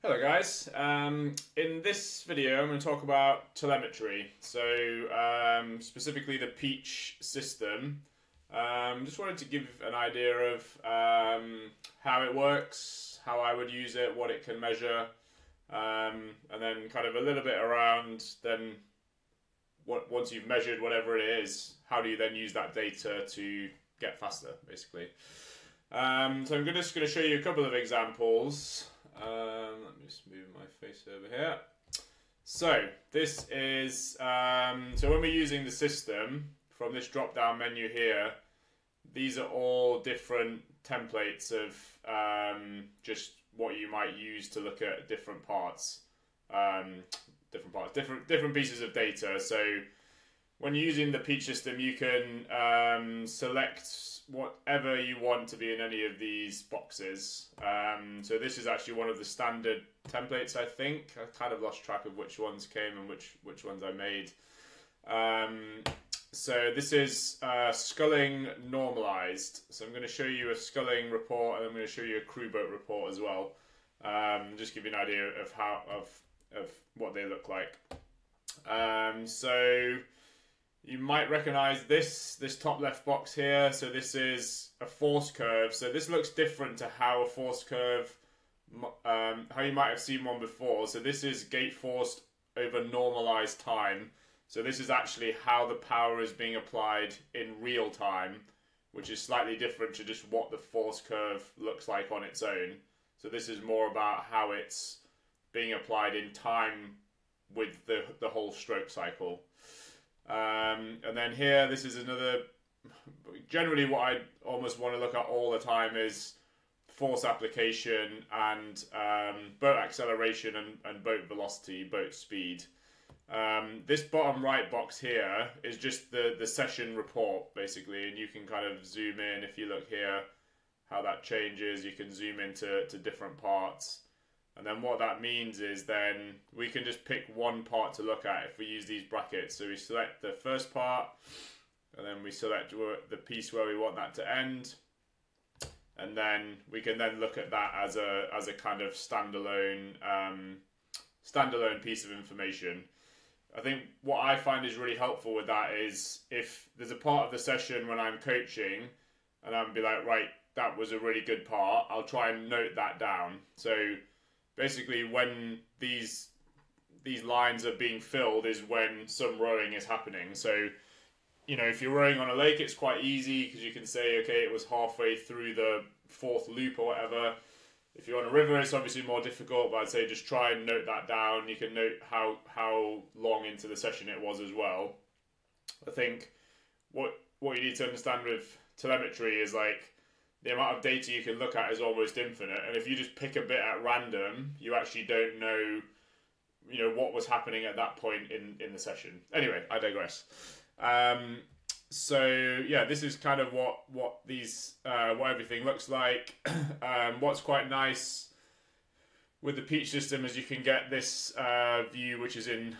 Hello guys, in this video I'm going to talk about telemetry, so specifically the Peach system. Just wanted to give an idea of how it works, how I would use it, what it can measure, and then kind of a little bit around then once you've measured whatever it is, how do you then use that data to get faster basically. So I'm just going to show you a couple of examples. Let me just move my face over here. So this is so when we're using the system from this drop down menu here, these are all different templates of just what you might use to look at different parts, different pieces of data. So when you're using the Peach system, you can select whatever you want to be in any of these boxes. So this is actually one of the standard templates, I think. I kind of lost track of which ones came and which ones I made. So this is sculling normalized. So I'm going to show you a sculling report, and I'm going to show you a crew boat report as well. Just give you an idea of how of what they look like. So you might recognize this top left box here. So this is a force curve. So this looks different to how a force curve, how you might have seen one before. So this is gate forced over normalized time. So this is actually how the power is being applied in real time, which is slightly different to just what the force curve looks like on its own. So this is more about how it's being applied in time with the whole stroke cycle. And then here, this is another, generally what I almost want to look at all the time is force application and boat acceleration and boat velocity, boat speed. This bottom right box here is just the session report, basically, and you can kind of zoom in if you look here, how that changes. You can zoom into different parts. And then what that means is then we can just pick one part to look at if we use these brackets. So we select the first part, and then we select the piece where we want that to end. And then we can then look at that as a kind of standalone piece of information. I think what I find is really helpful with that is if there's a part of the session when I'm coaching and I'm be like, right, that was a really good part, I'll try and note that down. So basically, when these lines are being filled is when some rowing is happening. So, you know, if you're rowing on a lake, it's quite easy because you can say, okay, it was halfway through the fourth loop or whatever. If you're on a river, it's obviously more difficult, but I'd say just try and note that down. You can note how long into the session it was as well. I think what you need to understand with telemetry is like, the amount of data you can look at is almost infinite, and if you just pick a bit at random, you actually don't know, you know, what was happening at that point in the session. Anyway, I digress. So yeah, this is kind of what everything looks like. What's quite nice with the Peach system is you can get this view which is in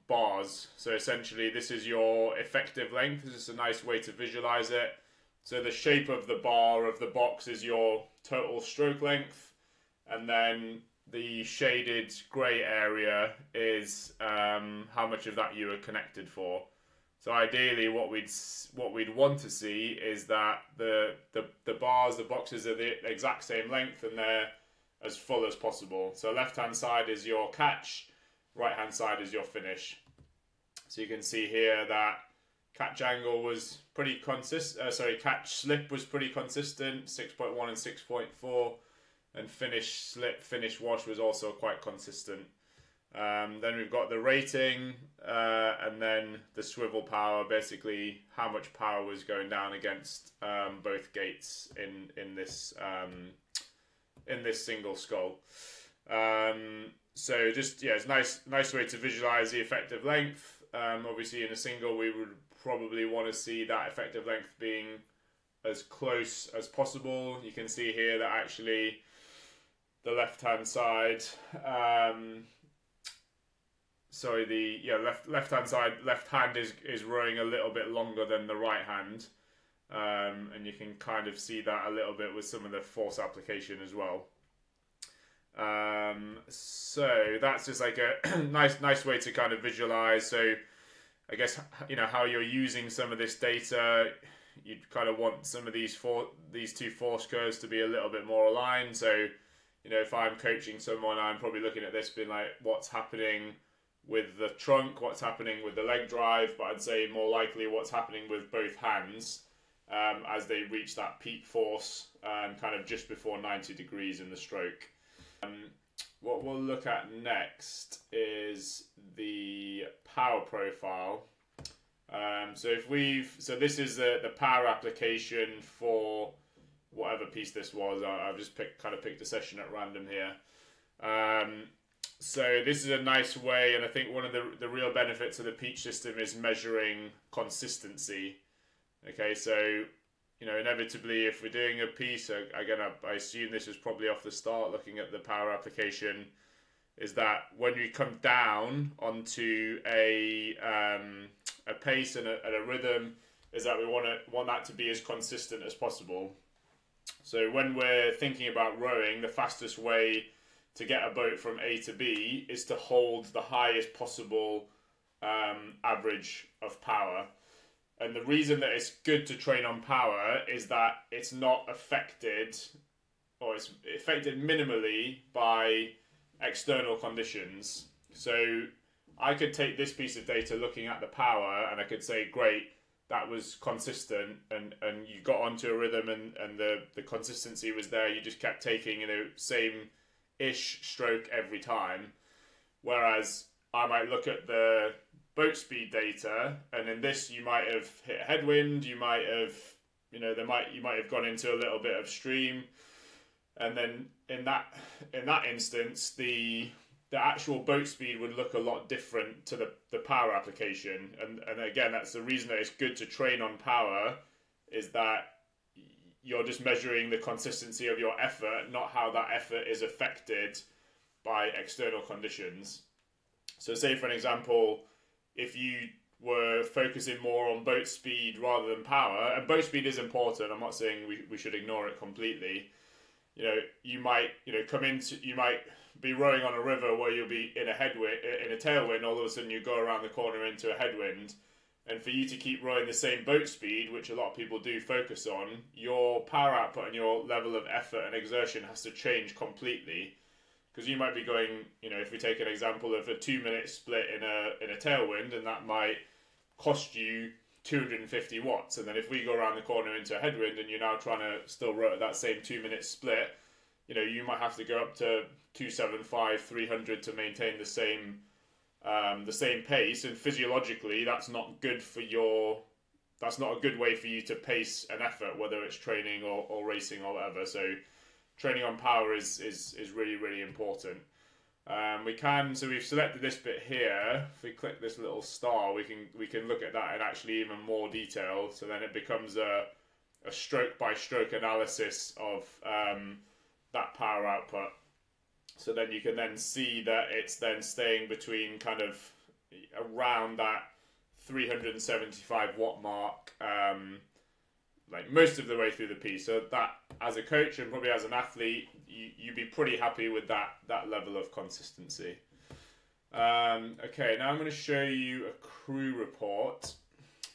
bars. So essentially, this is your effective length. This is a nice way to visualize it. So the shape of the bar of the box is your total stroke length, and then the shaded grey area is how much of that you are connected for. So ideally, what we'd want to see is that the bars, the boxes are the exact same length and they're as full as possible. So left hand side is your catch, right hand side is your finish. So you can see here that catch angle was pretty consistent. Catch slip was pretty consistent, 6.1 and 6.4, and finish slip, finish wash was also quite consistent. Then we've got the rating, and then the swivel power, basically how much power was going down against both gates in this single scull. So just yeah, it's nice way to visualize the effective length. Obviously, in a single, we would probably want to see that effective length being as close as possible. You can see here that actually the left-hand side, left hand is rowing a little bit longer than the right hand, and you can kind of see that a little bit with some of the force application as well. So that's just like a nice way to kind of visualize. So I guess, you know, how you're using some of this data, you'd kind of want some of these two force curves to be a little bit more aligned. So, you know, if I'm coaching someone, I'm probably looking at this being like, what's happening with the trunk, what's happening with the leg drive, but I'd say more likely what's happening with both hands as they reach that peak force kind of just before 90 degrees in the stroke. What we'll look at next is the power profile. So this is the power application for whatever piece this was. I've just picked a session at random here. So this is a nice way, and I think one of the real benefits of the Peach system is measuring consistency. Okay, so, you know, inevitably if we're doing a piece, again, I assume this is probably off the start, looking at the power application, is that when we come down onto a pace and a rhythm, is that we want that to be as consistent as possible. So when we're thinking about rowing, the fastest way to get a boat from A to B is to hold the highest possible average of power. And the reason that it's good to train on power is that it's not affected, or it's affected minimally by external conditions. So I could take this piece of data looking at the power and I could say, great, that was consistent, and you got onto a rhythm and the consistency was there. You just kept taking, you know, same-ish stroke every time. Whereas I might look at the boat speed data, and in this you might have hit a headwind, you might have, you know, you might have gone into a little bit of stream, and then in that instance the actual boat speed would look a lot different to the power application. And again, that's the reason that it's good to train on power, is that you're just measuring the consistency of your effort, not how that effort is affected by external conditions. So say, for an example, if you were focusing more on boat speed rather than power, and boat speed is important, I'm not saying we should ignore it completely. You know, you might be rowing on a river where you'll be in a tailwind, all of a sudden you go around the corner into a headwind, and for you to keep rowing the same boat speed, which a lot of people do focus on, your power output and your level of effort and exertion has to change completely. Because you might be going, you know, if we take an example of a 2-minute split in a tailwind, and that might cost you 250 watts. And then if we go around the corner into a headwind and you're now trying to still row at that same 2-minute split, you know, you might have to go up to 275, 300 to maintain the same pace. And physiologically, that's not good for that's not a good way for you to pace an effort, whether it's training or racing or whatever. So training on power is really, really important. So we've selected this bit here. If we click this little star, we can look at that in actually even more detail. So then it becomes a stroke by stroke analysis of that power output. So then you can then see that it's then staying between kind of around that 375 watt mark, like most of the way through the piece. So that, as a coach and probably as an athlete, you'd be pretty happy with that level of consistency. Okay, now I'm going to show you a crew report.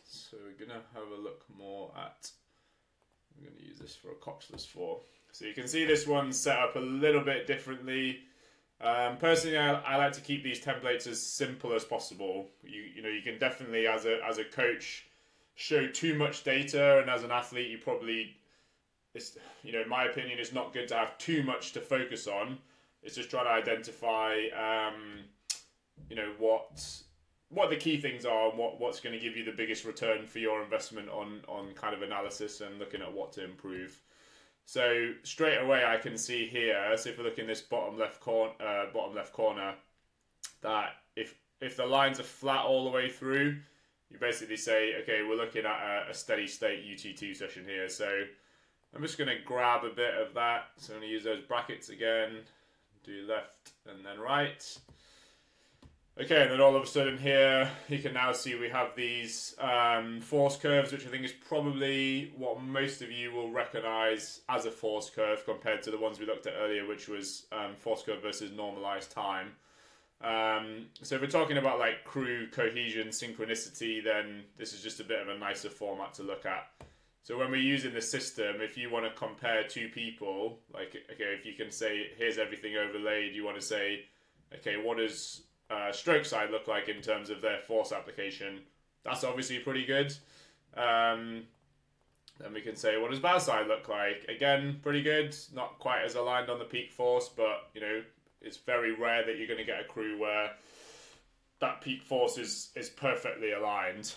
So we're going to have a look more at, I'm going to use this for a coxless 4. So you can see this one's set up a little bit differently. Personally, I like to keep these templates as simple as possible. You know, you can definitely, as a coach, show too much data, and as an athlete, you probably, you know, in my opinion, it's not good to have too much to focus on. It's just trying to identify, you know, what the key things are and what's going to give you the biggest return for your investment on kind of analysis and looking at what to improve. So straight away I can see here, so if we look in this bottom left corner, that if the lines are flat all the way through, you basically say, okay, we're looking at a steady state UT2 session here. So I'm just going to grab a bit of that. So I'm going to use those brackets again, do left and then right. Okay, and then all of a sudden here, you can now see we have these force curves, which I think is probably what most of you will recognize as a force curve compared to the ones we looked at earlier, which was force curve versus normalized time. So if we're talking about like crew cohesion, synchronicity, then this is just a bit of a nicer format to look at. So when we're using the system, if you want to compare two people, like, okay, if you can say, here's everything overlaid, you want to say, okay, what does stroke side look like in terms of their force application? That's obviously pretty good. Then we can say, what does bow side look like? Again, pretty good. Not quite as aligned on the peak force, but, you know, it's very rare that you're going to get a crew where that peak force is perfectly aligned.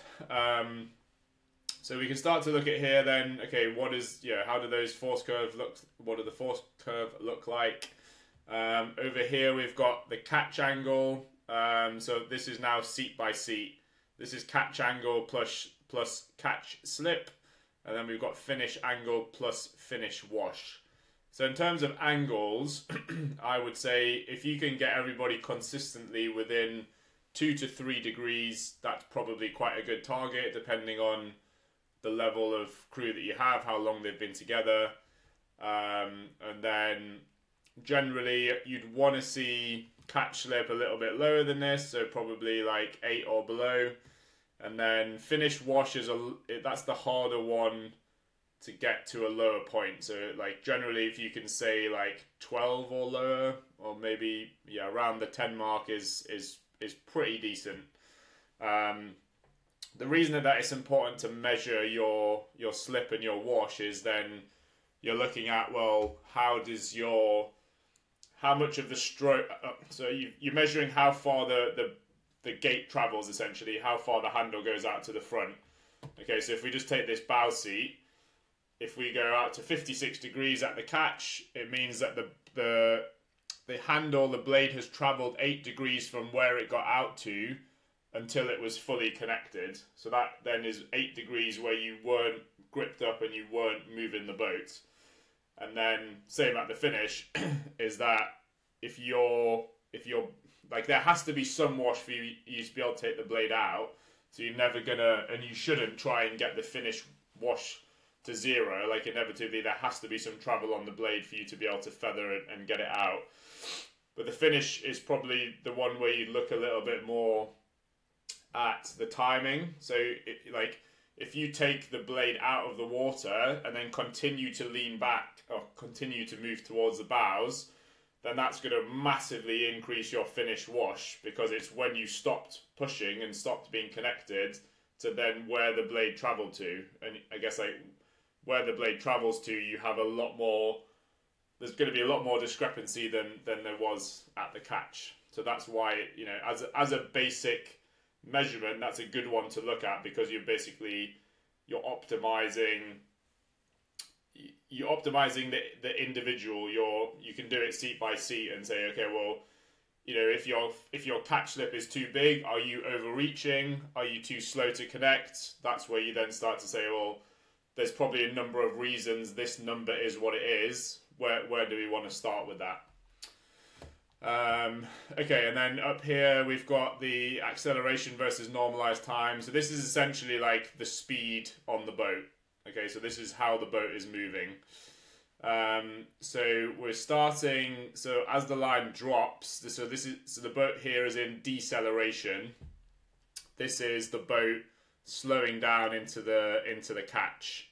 So we can start to look at here then, okay, how do those force curves look, what do the force curve look like? Over here we've got the catch angle, so this is now seat by seat. This is catch angle plus catch slip, and then we've got finish angle plus finish wash. So in terms of angles, I would say if you can get everybody consistently within 2 to 3 degrees, that's probably quite a good target, depending on the level of crew that you have, how long they've been together. And then generally you'd want to see catch slip a little bit lower than this, so probably like 8 or below. And then finish wash that's the harder one to get to a lower point. So like generally if you can say like 12 or lower, or maybe around the 10 mark is pretty decent. The reason that it's important to measure your slip and your wash is then you're looking at, well, how much of the stroke, so you're measuring how far the gate travels, essentially, how far the handle goes out to the front. Okay, so if we just take this bow seat, if we go out to 56 degrees at the catch, it means that the handle, the blade has traveled 8 degrees from where it got out to until it was fully connected. So that then is 8 degrees where you weren't gripped up and you weren't moving the boat. And then same at the finish is that if you're like, there has to be some wash for you to be able to take the blade out. So you're never gonna, and you shouldn't try and get the finish wash to 0. Like, inevitably there has to be some travel on the blade for you to be able to feather it and get it out. But the finish is probably the one where you look a little bit more at the timing. So like, if you take the blade out of the water and then continue to lean back or continue to move towards the bows, then that's going to massively increase your finish wash, because it's when you stopped pushing and stopped being connected to then where the blade traveled to. And I guess like where the blade travels to, you have a lot more, there's going to be a lot more discrepancy than there was at the catch. So that's why, you know, as a basic measurement, that's a good one to look at, because you're optimizing the individual. You can do it seat by seat and say, okay, well, you know, if your catch slip is too big, are you overreaching? Are you too slow to connect? That's where you then start to say, well, there's probably a number of reasons this number is what it is. Where do we want to start with that? Okay, and then up here we've got the acceleration versus normalized time. So this is essentially like the speed on the boat. Okay, so this is how the boat is moving. So we're starting, so as the line drops, so the boat here is in deceleration. This is the boat slowing down into the catch.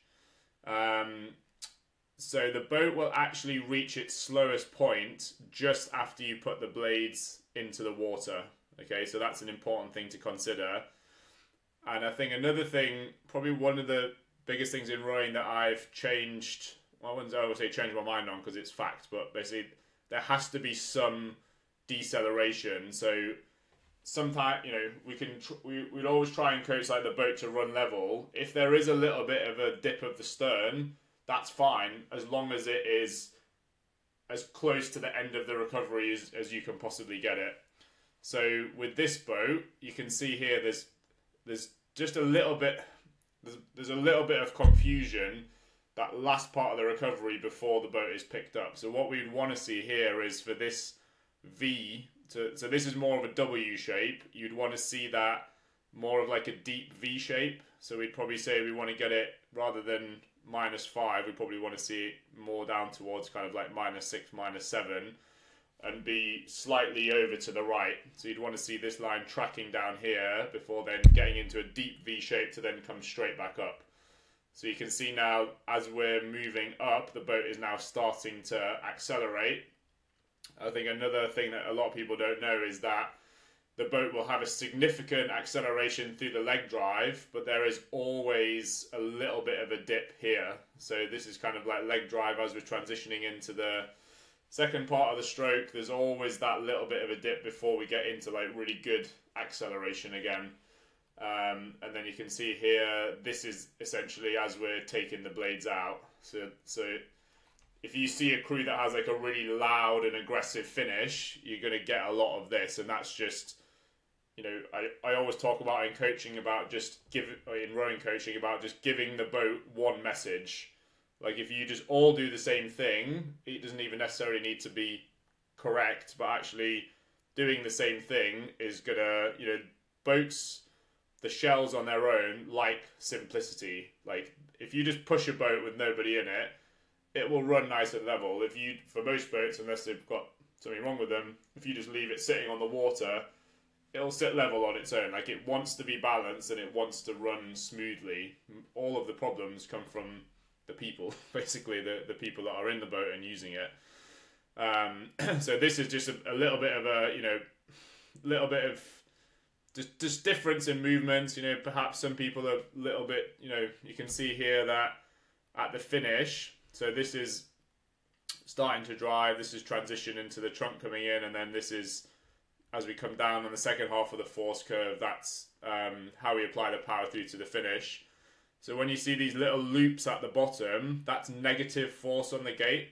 So the boat will actually reach its slowest point just after you put the blades into the water. Okay, so that's an important thing to consider. And I think another thing, probably one of the biggest things in rowing that I've changed, well, I wouldn't always say change my mind on because it's fact, but basically there has to be some deceleration. So sometimes, you know, we'd always try and coach like the boat to run level. If there is a little bit of a dip of the stern, that's fine, as long as it is as close to the end of the recovery as you can possibly get it. So with this boat, you can see here there's just a little bit, there's a little bit of confusion, that last part of the recovery before the boat is picked up. So what we'd want to see here is for this V, so this is more of a W shape. You'd want to see that more of like a deep V shape. So we'd probably say we want to get it, rather than -5, we probably want to see it more down towards kind of like -6, -7, and be slightly over to the right. So you'd want to see this line tracking down here before then getting into a deep V shape to then come straight back up. So you can see now, as we're moving up, the boat is now starting to accelerate. I think another thing that a lot of people don't know is that the boat will have a significant acceleration through the leg drive, but there is always a little bit of a dip here. So this is kind of like leg drive as we're transitioning into the second part of the stroke. There's always that little bit of a dip before we get into like really good acceleration again. And then you can see here, this is essentially as we're taking the blades out. So if you see a crew that has like a really loud and aggressive finish, you're going to get a lot of this, and that's just, you know, I always talk about in coaching about in rowing coaching about just giving the boat one message. Like if you just all do the same thing, it doesn't even necessarily need to be correct, but actually doing the same thing is gonna, you know, boats, the shells on their own like simplicity. Like if you just push a boat with nobody in it, it will run nice and level. For most boats, unless they've got something wrong with them, if you just leave it sitting on the water, it'll sit level on its own. Like it wants to be balanced and it wants to run smoothly. All of the problems come from the people, basically the people that are in the boat and using it. So this is just a little bit of a, you know, little bit of just difference in movements. You know, perhaps some people are a little bit, you know, you can see here that at the finish, so this is starting to drive, this is transition into the trunk coming in, and then this is as we come down on the second half of the force curve. That's how we apply the power through to the finish. So when you see these little loops at the bottom, that's negative force on the gate.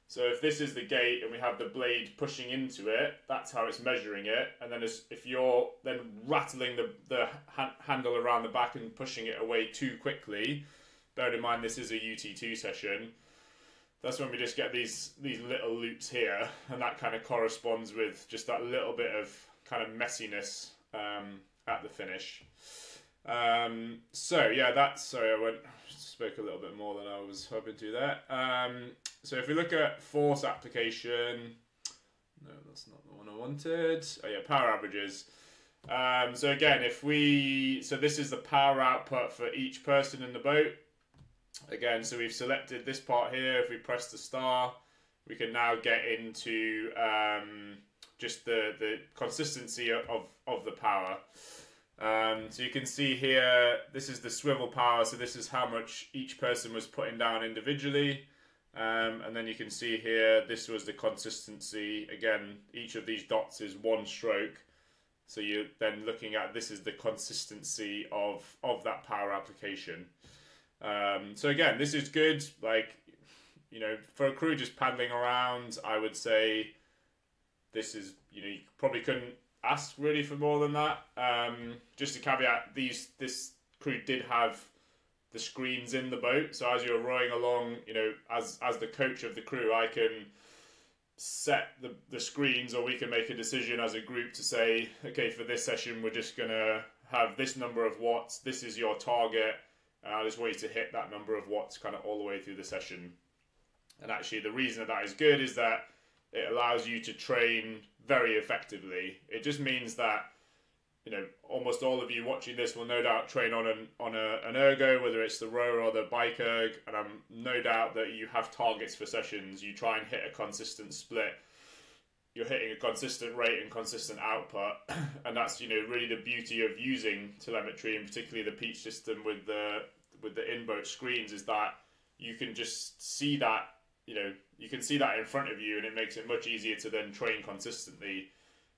So if this is the gate and we have the blade pushing into it, that's how it's measuring it. And then if you're then rattling the handle around the back and pushing it away too quickly, bear in mind this is a UT2 session, that's when we just get these little loops here, and that kind of corresponds with just that little bit of kind of messiness at the finish. So yeah, sorry, I spoke a little bit more than I was hoping to there. So if we look at force application, no, that's not the one I wanted. Oh yeah, power averages. So again, so this is the power output for each person in the boat. Again, so we've selected this part here. If we press the star, we can now get into just the consistency of the power. So you can see here, this is the swivel power. So this is how much each person was putting down individually. And then you can see here, this was the consistency. Again, each of these dots is one stroke. So you're then looking at, this is the consistency of that power application. So again, this is good. Like, you know, for a crew just paddling around, I would say this is, you know, you probably couldn't ask really for more than that. Just a caveat, this crew did have the screens in the boat, so as you're rowing along, you know, as the coach of the crew, I can set the screens, or we can make a decision as a group to say, okay, for this session we're just gonna have this number of watts, this is your target, and I just want you to hit that number of watts kind of all the way through the session. And actually the reason that is good is that it allows you to train very effectively. It just means that, you know, almost all of you watching this will no doubt train on an ergo, whether it's the rower or the bike erg, and I'm no doubt that you have targets for sessions. You try and hit a consistent split. You're hitting a consistent rate and consistent output, and that's, you know, really the beauty of using telemetry, and particularly the Peach system with the in-boat screens, is that you can just see that, you know, you can see that in front of you, and it makes it much easier to then train consistently.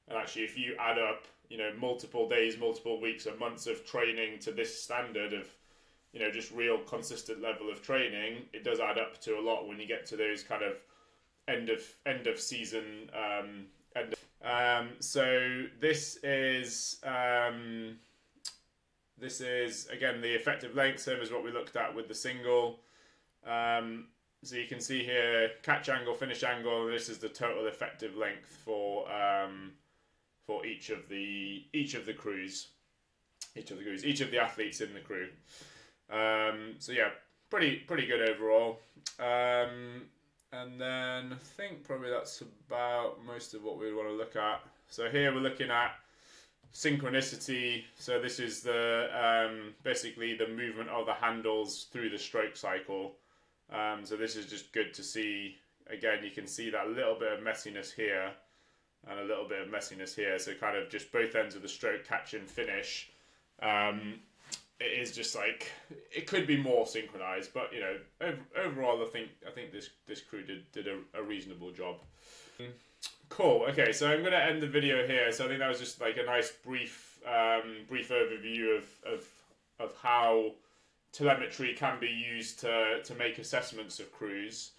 And actually, if you add up, you know, multiple days, multiple weeks and months of training to this standard of, you know, just real consistent level of training, it does add up to a lot when you get to those kind of end of season. So this is again the effective length, same as what we looked at with the single. So you can see here, catch angle, finish angle. This is the total effective length for for each of the crews, each of the athletes in the crew. So yeah, pretty good overall. And then I think probably that's about most of what we want to look at. So here we're looking at synchronicity. So this is the basically the movement of the handles through the stroke cycle. So this is just good to see. Again, you can see that little bit of messiness here and a little bit of messiness here. So kind of just both ends of the stroke, catch and finish. It is just like, it could be more synchronized, but you know, overall, I think this crew did a reasonable job. Cool. Okay, so I'm going to end the video here. So I think that was just like a nice brief overview of how telemetry can be used to make assessments of crews.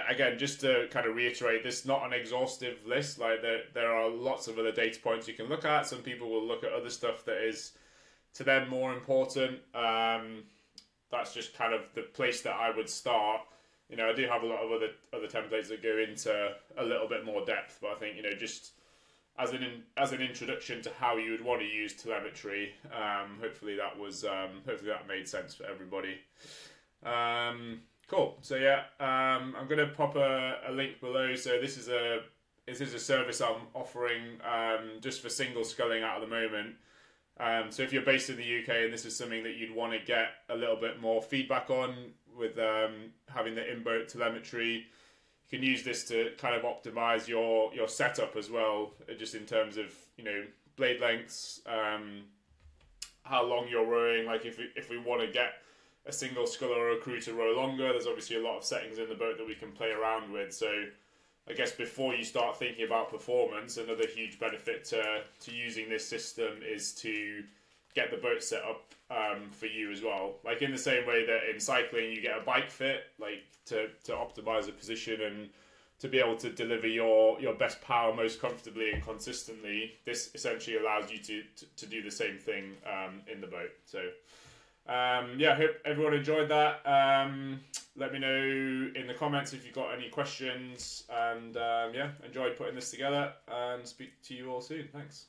Again, just to kind of reiterate, this is not an exhaustive list. Like there are lots of other data points you can look at. Some people will look at other stuff that is to them more important. That's just kind of the place that I would start. You know, I do have a lot of other templates that go into a little bit more depth, but I think, you know, just as an introduction to how you would want to use telemetry, hopefully that made sense for everybody. Cool. So yeah, I'm going to pop a link below. So this is a service I'm offering just for single sculling at the moment. So if you're based in the UK and this is something that you'd want to get a little bit more feedback on with having the in-boat telemetry, you can use this to kind of optimize your setup as well, just in terms of, you know, blade lengths, how long you're rowing. Like if we want to get a single sculler or a crew to row longer, there's obviously a lot of settings in the boat that we can play around with. So I guess before you start thinking about performance, another huge benefit to using this system is to get the boat set up for you as well. Like in the same way that in cycling you get a bike fit, like to optimize a position and to be able to deliver your best power most comfortably and consistently, this essentially allows you to do the same thing in the boat. So yeah, I hope everyone enjoyed that. Let me know in the comments if you've got any questions, and yeah, enjoyed putting this together, and speak to you all soon. Thanks.